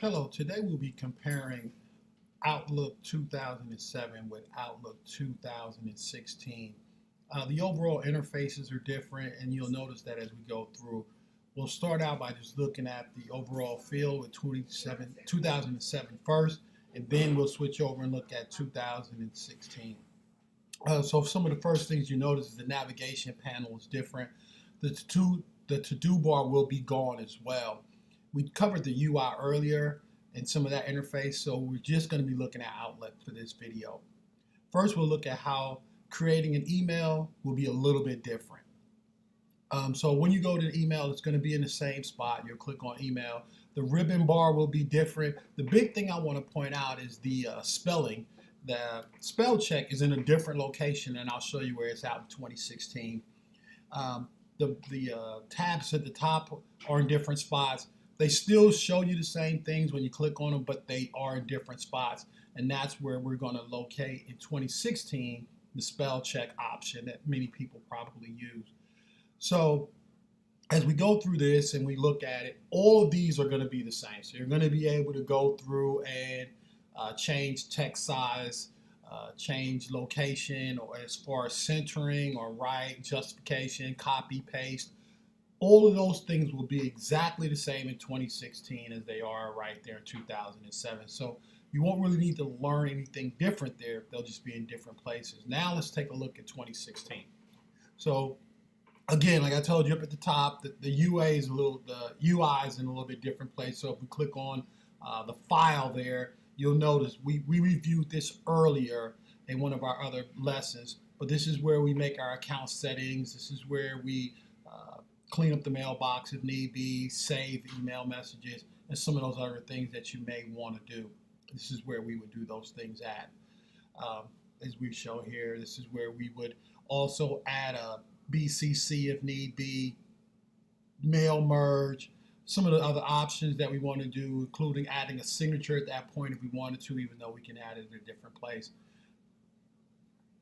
Hello, today we'll be comparing Outlook 2007 with Outlook 2016. The overall interfaces are different, and you'll notice that as we go through. We'll start out by just looking at the overall feel with 2007 first, and then we'll switch over and look at 2016. So some of the first things you notice is the navigation panel is different. The to-do bar will be gone as well. We covered the UI earlier and some of that interface, so we're just going to be looking at Outlook for this video. First, we'll look at how creating an email will be a little bit different. So when you go to the email, it's going to be in the same spot. You'll click on email. The ribbon bar will be different. The big thing I want to point out is the spelling. The spell check is in a different location, and I'll show you where it's out in 2016. The tabs at the top are in different spots. They still show you the same things when you click on them, but they are in different spots. And that's where we're going to locate in 2016 the spell check option that many people probably use. So as we go through this and we look at it, all of these are going to be the same. So you're going to be able to go through and change text size, change location, or as far as centering or right, justification, copy, paste. All of those things will be exactly the same in 2016 as they are right there in 2007. So you won't really need to learn anything different there. They'll just be in different places. Now let's take a look at 2016. So again, like I told you up at the top, the UI is in a little bit different place. So if we click on the file there, you'll notice we reviewed this earlier in one of our other lessons. But this is where we make our account settings. This is where we clean up the mailbox if need be, save email messages, and some of those other things that you may want to do. This is where we would do those things at. As we show here, this is where we would also add a BCC if need be, mail merge, some of the other options that we want to do, including adding a signature at that point if we wanted to, even though we can add it in a different place.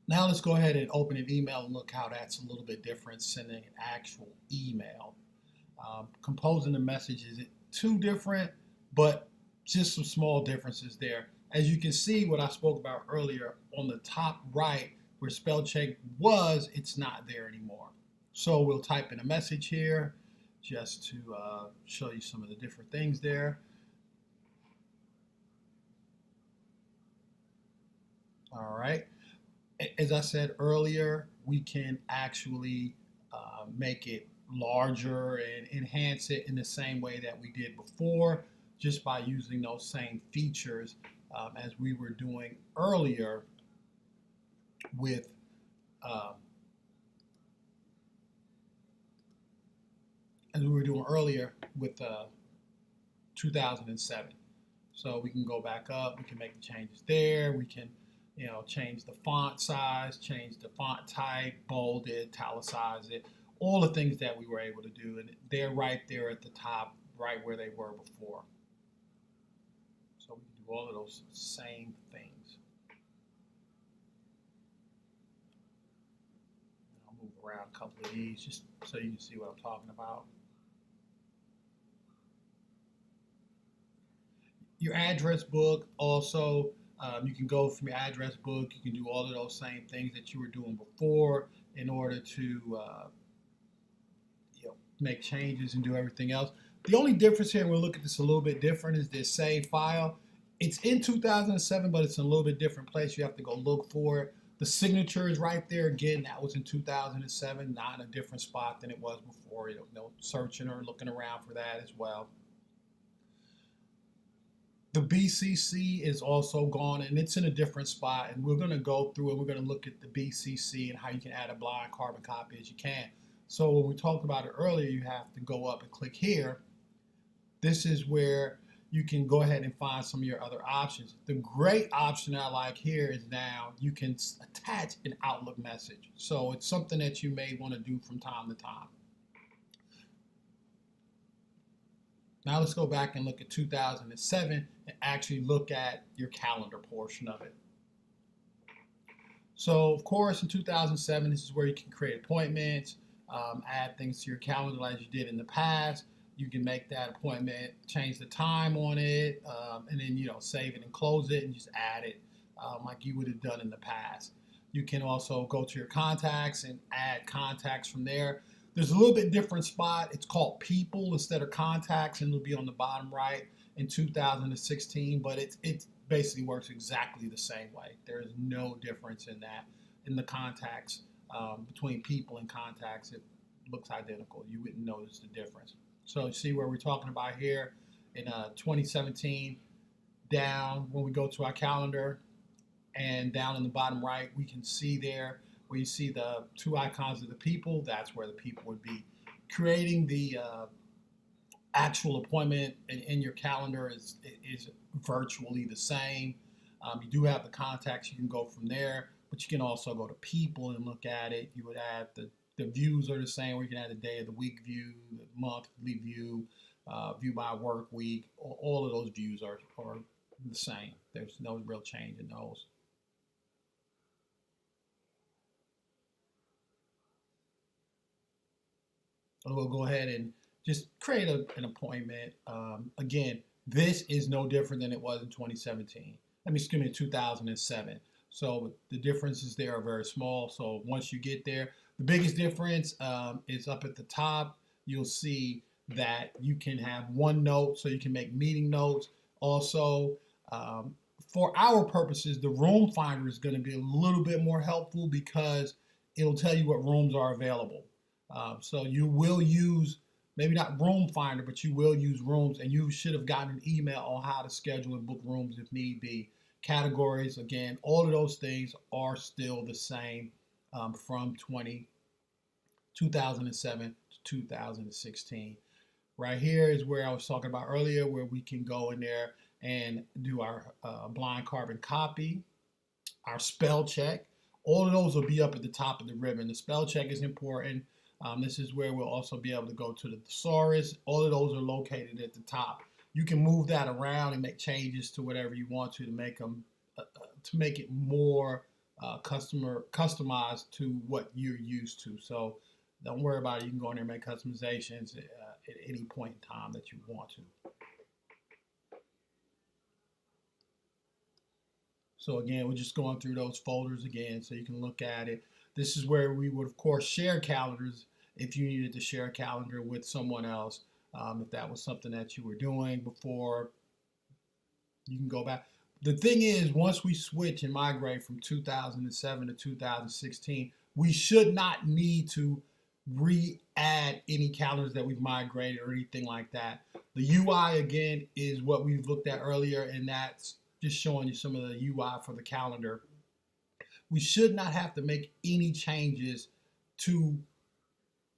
Now let's go ahead and open an email and look how that's a little bit different, sending an actual email. Composing the message isn't too different, but just some small differences there. As you can see, what I spoke about earlier, on the top right, where spell check was, it's not there anymore. So we'll type in a message here just to show you some of the different things there. All right. As I said earlier, we can actually make it larger and enhance it in the same way that we did before, just by using those same features as we were doing earlier with 2007. So we can go back up, we can make the changes there, we can change the font size, change the font type, bold it, italicize it, all the things that we were able to do. And they're right there at the top, right where they were before. So we can do all of those same things. I'll move around a couple of these just so you can see what I'm talking about. Your address book also, you can go from your address book, you can do all of those same things that you were doing before in order to make changes and do everything else. The only difference here, and we'll look at this a little bit different, is this save file. It's in 2007, but it's in a little bit different place. You have to go look for it. The signature is right there. Again, that was in 2007, not in a different spot than it was before. Searching or looking around for that as well. The BCC is also gone, and it's in a different spot, and we're going to go through and we're going to look at the BCC and how you can add a blind carbon copy as you can. So when we talked about it earlier, you have to go up and click here. This is where you can go ahead and find some of your other options. The great option I like here is now you can attach an Outlook message. So it's something that you may want to do from time to time. Now let's go back and look at 2007 and actually look at your calendar portion of it. So of course in 2007, this is where you can create appointments, add things to your calendar as you did in the past. You can make that appointment, change the time on it, and then save it and close it and just add it like you would have done in the past. You can also go to your contacts and add contacts from there. There's a little bit different spot. It's called people instead of contacts, and it'll be on the bottom right in 2016. But it basically works exactly the same way. There is no difference in that in the contacts between people and contacts. It looks identical. You wouldn't notice the difference. So you see where we're talking about here in 2017. Down when we go to our calendar, and down in the bottom right, we can see there where you see the two icons of the people. That's where the people would be. Creating the actual appointment in your calendar is virtually the same. You do have the contacts. You can go from there, but you can also go to people and look at it. You would add the views are the same, where you can add the day of the week view, the monthly view, view by work week. All of those views are the same. There's no real change in those. We'll go ahead and just create an appointment. Again, this is no different than it was in 2017. Excuse me, 2007. So the differences there are very small. So once you get there, the biggest difference is up at the top. You'll see that you can have OneNote, so you can make meeting notes. Also, for our purposes, the room finder is going to be a little bit more helpful because it'll tell you what rooms are available. So you will use, maybe not room finder, but you will use rooms, and you should have gotten an email on how to schedule and book rooms if need be. Categories, again, all of those things are still the same from 2007 to 2016. Right here is where I was talking about earlier, where we can go in there and do our blind carbon copy, our spell check. All of those will be up at the top of the ribbon. The spell check is important. This is where we'll also be able to go to the thesaurus. All of those are located at the top. You can move that around and make changes to whatever you want to make them to make it more customized to what you're used to. So don't worry about it. You can go in there and make customizations at any point in time that you want to. So again, we're just going through those folders again so you can look at it. This is where we would, of course, share calendars if you needed to share a calendar with someone else. If that was something that you were doing before, you can go back. The thing is, once we switch and migrate from 2007 to 2016, we should not need to re-add any calendars that we've migrated or anything like that. The UI, again, is what we've looked at earlier, and that's just showing you some of the UI for the calendar. We should not have to make any changes to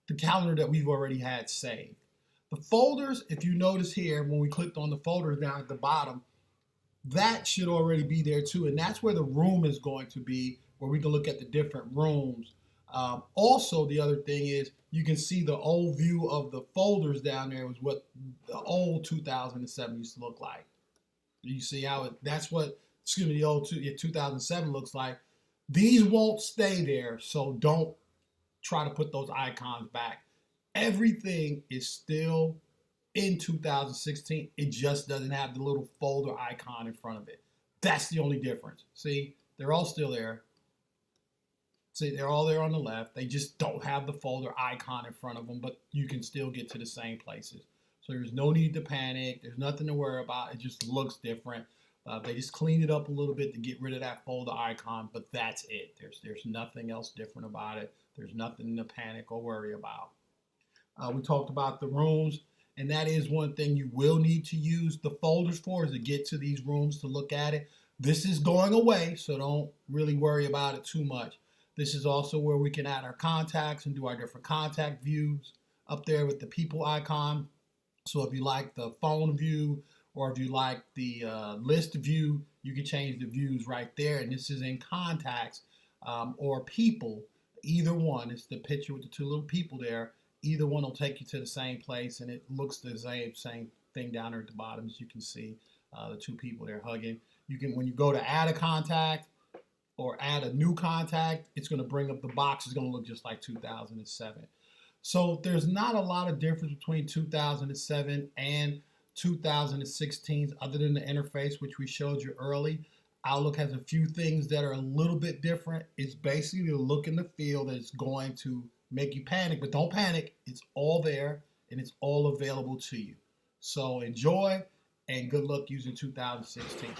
the calendar that we've already had saved. The folders, if you notice here, when we clicked on the folders down at the bottom, that should already be there too. And that's where the room is going to be, where we can look at the different rooms. Also, the other thing is you can see the old view of the folders down there was what the old 2007 used to look like. You see how that's what, the old 2007 looks like. These won't stay there, so don't try to put those icons back. Everything is still in 2016. It just doesn't have the little folder icon in front of it. That's the only difference. See, they're all still there. See, they're all there on the left. They just don't have the folder icon in front of them, but you can still get to the same places. So there's no need to panic. There's nothing to worry about. It just looks different. They just cleaned it up a little bit to get rid of that folder icon, but that's it. There's nothing else different about it. There's nothing to panic or worry about. We talked about the rooms, and that is one thing you will need to use the folders for, is to get to these rooms to look at it. This is going away, so don't really worry about it too much. This is also where we can add our contacts and do our different contact views up there with the people icon. So if you like the phone view, or if you like the list view, you can change the views right there. And this is in contacts or people. Either one, it's the picture with the two little people there. Either one will take you to the same place, and it looks the same thing down there at the bottom, as you can see the two people there hugging. You can, when you go to add a contact or add a new contact, it's going to bring up the box. It's going to look just like 2007. So there's not a lot of difference between 2007 and 2016 other than the interface, which we showed you early. Outlook has a few things that are a little bit different. It's basically the look and the feel that's going to make you panic, but don't panic. It's all there and it's all available to you. So enjoy and good luck using 2016.